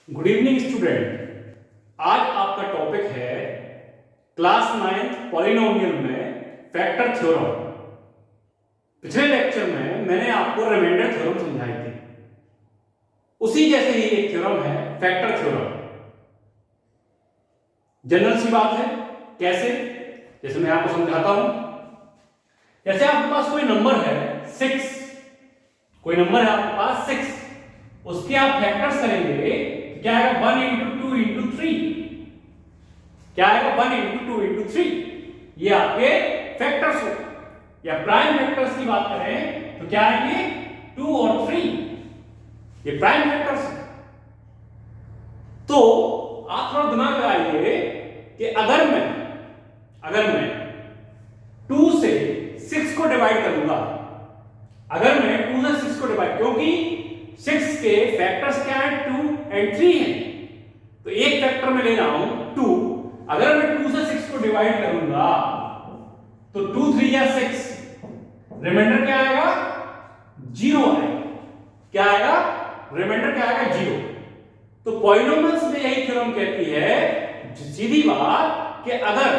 Good evening student. आज आपका topic है क्लास 9th पॉलिनोमियल में फैक्टर थ्योरम। पिछले लेक्चर में मैंने आपको रिमाइंडर थ्योरम समझाई थी, उसी जैसे ही एक थ्योरम है फैक्टर थ्योरम। जनरल सी बात है। कैसे? जैसे मैं आपको समझाता हूं। जैसे आपके पास कोई नंबर है 6, कोई नंबर है आपके पास 6, उसके आप फैक्टर्स करेंगे, क्या आएगा 1 इंटू 2 इंटू 3। क्या आएगा 1 इंटू 2 इंटू 3। ये आपके फैक्टर्स हो। या प्राइम फैक्टर्स की बात करें तो क्या आएंगे 2 और 3। ये प्राइम फैक्टर्स है। तो आप थोड़ा दिमाग लगाइए कि अगर मैं 2 से 6 को डिवाइड करूंगा, अगर मैं 2 से 6 को डिवाइड, क्योंकि 6 के फैक्टर्स क्या है 2 एंड 3 है, तो एक फैक्टर में ले रहा हूं 2। अगर मैं 2 से 6 को डिवाइड करूंगा तो 2 3 या 6, रिमाइंडर क्या आएगा 0 आएगा। क्या आएगा? रिमाइंडर क्या आएगा 0। तो पॉलिनोमियल्स में यही थ्योरम कहती है, सीधी बात, कि अगर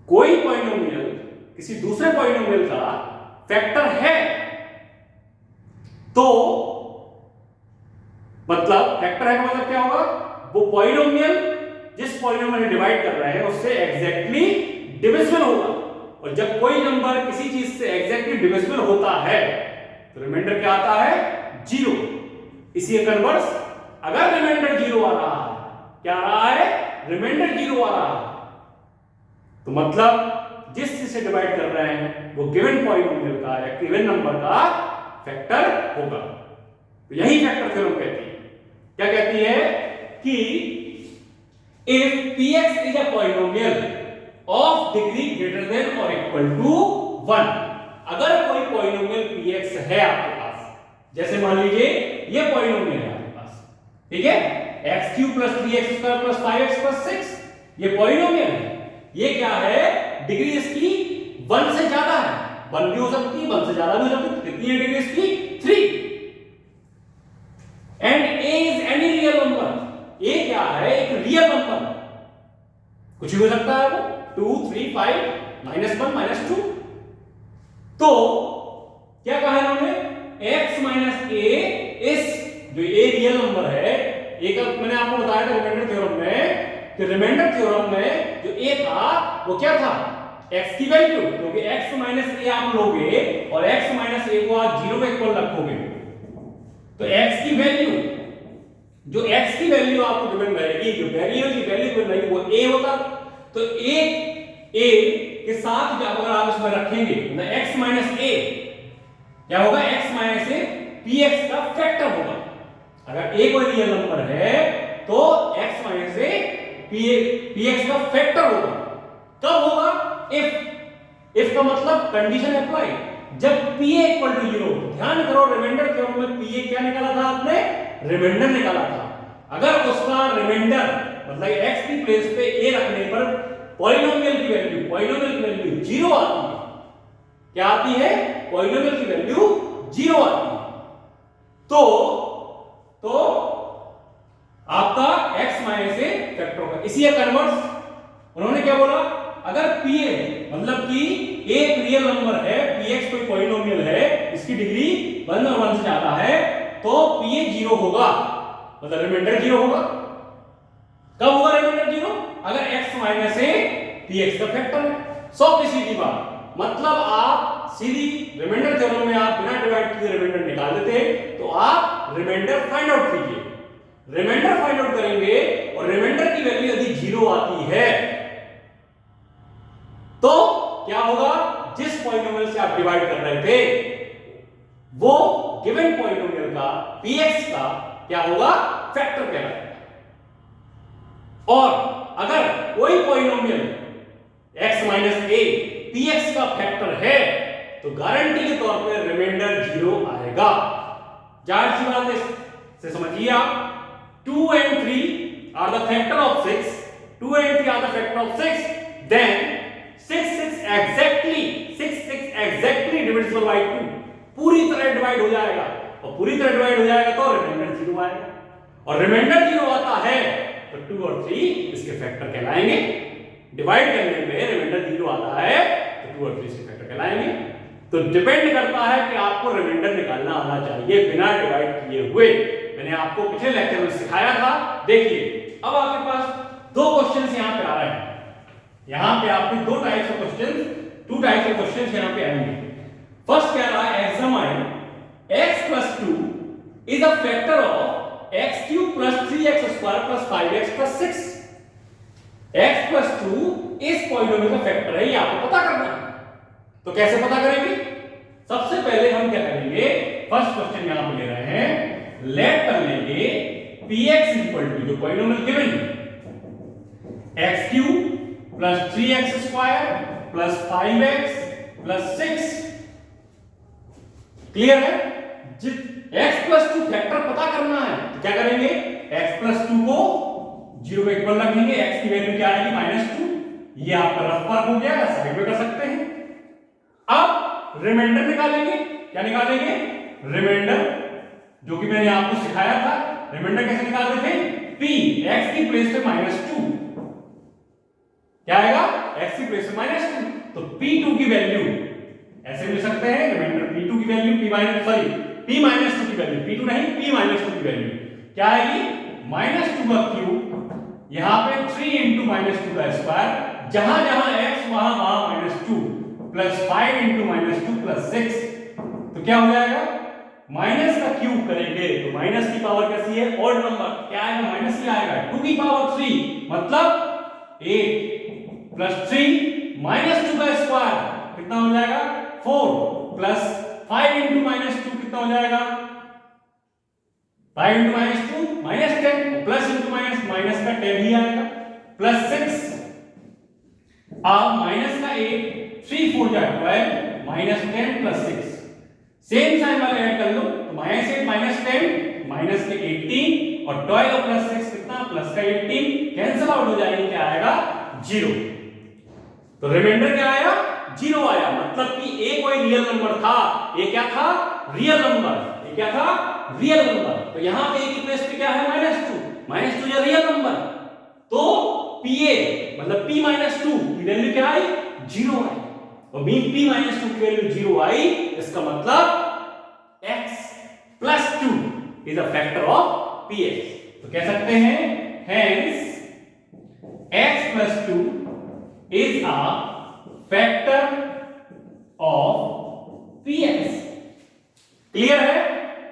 कोई पॉलिनोमियल किसी दूसरे पॉलिनोमियल का फैक्टर है तो मतलब फैक्टर है का मतलब क्या होगा, वो पॉलिनोमियल जिस पॉलिनोमियल में डिवाइड कर रहे हैं उससे एग्जैक्टली डिविजिबल होगा। और जब कोई नंबर किसी चीज से एग्जैक्टली डिविजिबल होता है तो रिमाइंडर क्या आता है 0। इसी कन्वर्स, अगर रिमाइंडर 0 आ रहा है, क्या आ रहा है, रिमाइंडर 0 आ रहा है, तो मतलब जिस चीज से डिवाइड कर रहे हैं वो गिवन पॉलिनोमियल का या गिवन नंबर का फैक्टर होगा। तो यही फैक्टर थ्योरम कहती है। क्या कहती है कि if px is a polynomial of degree greater than और इक्वल टू 1, अगर कोई पॉलिनोमियल px है आपके पास, जैसे मान लीजिए ये पॉलिनोमियल है आपके पास, ठीक है, x³ + 3x² + 5x + 6, ये पॉलिनोमियल है। ये क्या है, डिग्री इसकी 1 से ज्यादा है, 1 भी हो सकती है, 1 से ज्यादा भी हो सकती है। कितनी है डिग्री इसकी 3। And a is any real number. a क्या है, एक रियल नंबर, कुछ भी हो सकता है वो, 2 3 5 -1 -2। तो क्या कहा इन्होंने, x - a इस जो a रियल नंबर है, एक मैंने आपको बताया था रिमाइंडर थ्योरम में कि रिमाइंडर थ्योरम में जो a था वो क्या था, x की वैल्यू, क्योंकि x - a आप लोगे और x - a को आप 0 के इक्वल रखोगे, तो x की वैल्यू, जो x की वैल्यू आपको गिवन रहेगी, जो वेरिएबल की वैल्यू गिवन रहेगी वो a होता। तो a के साथ जब अगर आप इसमें रखेंगे मतलब x - a, क्या होगा, x - a px का फैक्टर होगा। अगर a कोई रियल नंबर है तो x - a px का फैक्टर होगा। कब होगा, if का मतलब कंडीशन अप्लाई, जब pa = 0। ध्यान करो, रिमाइंडर थ्योरम में pa क्या निकाला था आपने, रिमाइंडर निकाला था। अगर उसका रिमाइंडर मतलब x की प्लेस पे a रखने पर पॉलिनोमियल की वैल्यू 0 आती है। क्या आती है, पॉलिनोमियल की वैल्यू 0 आती है। तो आपका x - a फैक्टर होगा। इसी कन्वर्स उन्होंने क्या बोला, अगर pa मतलब कि एक रियल नंबर है, px कोई पॉलिनोमियल है, इसकी डिग्री 1 और 1 से ज्यादा है, तो pa 0 होगा, मतलब रिमाइंडर 0 होगा। कब होगा रिमाइंडर 0, अगर x - a px का फैक्टर है। सो सीधी बात, मतलब आप सीधी रिमाइंडर थ्योरम में आप बिना डिवाइड किए रिमाइंडर निकाल देते हैं, तो आप रिमाइंडर फाइंड आउट कीजिए। रिमाइंडर फाइंड आउट करेंगे और रिमाइंडर की वैल्यू यदि 0 आती है तो क्या होगा, जिस पॉलिनोमियल से आप डिवाइड कर रहे थे वो गिवन पॉलिनोमियल का px का क्या होगा, फैक्टर कहलाएगा। और अगर कोई पॉलिनोमियल x - a px का फैक्टर है तो गारंटी के तौर पे रिमाइंडर 0 आएगा। जाहिर सी बात है, से समझिए आप, 2 and 3 are the factor of 6, 2 and 3 are the factor of 6, then 6 exactly divisible by 2, पूरी तरह डिवाइड हो जाएगा। और पूरी तरह डिवाइड हो जाएगा तो रिमाइंडर 0 आएगा, और रिमाइंडर 0 आता है तो 2 और 3 इसके फैक्टर कहलाएंगे। डिवाइड करने पे रिमाइंडर 0 आता है तो 2 और 3 इसके फैक्टर कहलाएंगे। तो डिपेंड करता है कि आपको रिमाइंडर निकालना आना चाहिए बिना डिवाइड किए हुए। मैंने आपको पिछले लेक्चर में सिखाया था। देखिए अब आपके पास दो क्वेश्चंस यहां पे आ रहे हैं। यहां पे आपके दो types of questions, two types of questions यहां पे आएंगे। फर्स्ट कह रहा है examine x + 2 is a factor of x³ + 3x² + 5x + 6। x + 2 इस पॉलिनोमियल का फैक्टर है, ये आपको पता करना है। तो कैसे पता करेंगे? सबसे पहले हम क्या करेंगे, फर्स्ट क्वेश्चन यहां पे ले रहे हैं, लेट कर लेंगे px = जो पॉलिनोमियल गिवन है x³ + 3x² + 5x + 6। क्लियर है? x + 2 फैक्टर पता करना है तो क्या करेंगे, x + 2 को 0 के इक्वल रखेंगे, x की वैल्यू क्या आएगी -2। ये आपका रफ वर्क हो गया, साइड में कर सकते हैं। अब रिमाइंडर निकालेंगे। क्या निकालेंगे? रिमाइंडर, जो कि मैंने आपको सिखाया था। रिमाइंडर कैसे निकालते थे? p x की प्लेस पे -2 क्या आएगा, x की प्लेस पे -2, तो p2 की वैल्यू ऐसे मिल सकते हैं। रिमाइंडर p2 की वैल्यू p- -2 की वैल्यू, p2 नहीं p-2 की वैल्यू क्या आएगी, -2 का क्यूब, यहां पे 3 × -2 का स्क्वायर, जहां जहां x वहां -2 + 5 × -2 + 6। तो क्या हो जाएगा, माइनस का क्यूब करेंगे तो माइनस की पावर कैसी है, ऑड नंबर, क्या आएगा, माइनस ही आएगा, 2 की पावर 3 मतलब 8 + 3 -2 का स्क्वायर कितना हो जाएगा, 4 + 5 × -2 कितना हो जाएगा, 5 × -2 -10, प्लस इंटू माइनस का 10 ही आएगा, +6। अब माइनस का 8, 3 4 जा 12, -10 + 6, सेम साइन वाले ऐड कर लो तो -8 - 10 माइनस के 18 और 12 + 6 कितना, प्लस का 18, कैंसिल आउट हो जाएंगे, क्या आएगा, 0। तो रिमाइंडर क्या आया, 0 आया। मतलब कि a कोई रियल नंबर था, ये क्या था, रियल नंबर, ये क्या था, रियल नंबर। तो यहां पे a की प्लेस पे क्या है, -2 या रियल नंबर, तो pa मतलब p - 2 की वैल्यू क्या आई, 0 आई, और p - 2 की वैल्यू 0 आई, इसका मतलब x + 2 is a factor of px। तो कह सकते हैं hence x + 2 is a factor of px। Clear है?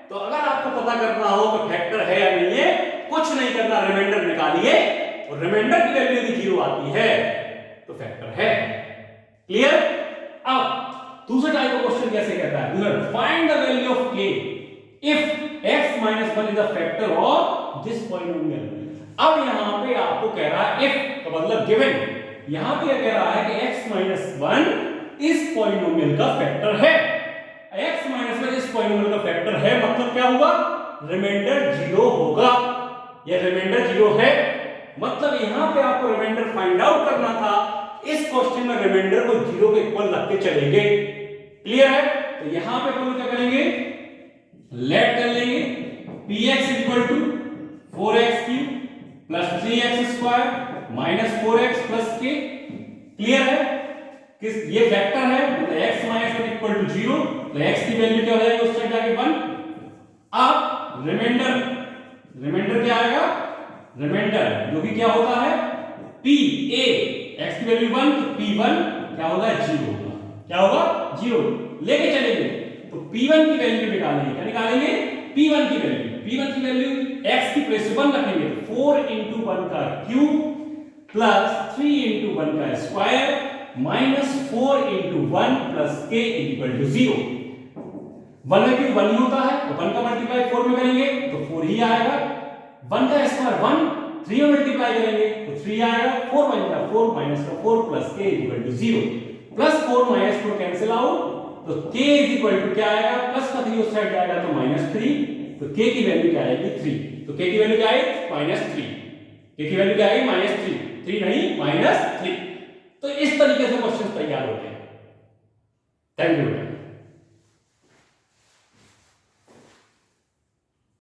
तो अगर आपको पता करना हो कि फैक्टर है या नहीं है, कुछ नहीं करना, रिमाइंडर निकालिए और रिमाइंडर की वैल्यू यदि 0 आती है तो फैक्टर है। क्लियर? अब दूसरा टाइप का क्वेश्चन कैसे कहता है, find the value of k if x - 1 is a factor of this polynomial. अब यहां पे आपको कह रहा है इफ का मतलब गिवन, यहां पे कह रहा है कि x - 1 इस पॉलिनोमियल का फैक्टर है। x - 1 इस पॉलिनोमियल का फैक्टर है मतलब क्या होगा, रिमाइंडर 0 होगा। ये रिमाइंडर 0 है, मतलब यहां पे आपको रिमाइंडर फाइंड आउट करना था। इस क्वेश्चन में रिमाइंडर को 0 के इक्वल रख के चलेंगे। क्लियर है? तो यहां पे हम क्या करेंगे, लेट कर लेंगे px = 4x³ + 3x² - 4x + k। Clear है? किस ये फैक्टर है, मतलब x - 1 = 0, तो x की वैल्यू क्या हो जाएगी, उस साइड जाके 1। अब रिमाइंडर क्या आएगा, रिमाइंडर जो कि क्या होता है p a, x की वैल्यू 1 तो p1 क्या होगा, 0 होगा। क्या होगा, 0 लेके चलेंगे तो p1 की वैल्यू निकालेंगे। क्या निकालेंगे, p1 की वैल्यू x की प्लेस पे 1 रखेंगे तो 4 × 1 का क्यूब प्लस 3 × 1 का स्क्वायर माइनस 4 × 1 प्लस k = 0। 1 का क्यूब 1 ही होता है, तो 1 का मल्टीप्लाई 4 में करेंगे तो 4 ही आएगा। 1 का स्क्वायर 1, 3 में मल्टीप्लाई करेंगे तो 3 आएगा, 4 × 4 माइनस का 4 plus k = 0। Plus 4 minus 4 cancel out, तो k = क्या आएगा, प्लस का 3 उस साइड जाएगा तो -3, तो k की वैल्यू क्या आएगी, 3। तो k की वैल्यू क्या आएगी, -3। k की वैल्यू क्या आएगी, -3, 3 नहीं -3। तो इस तरीके से क्वेश्चन तैयार होते हैं। Thank you.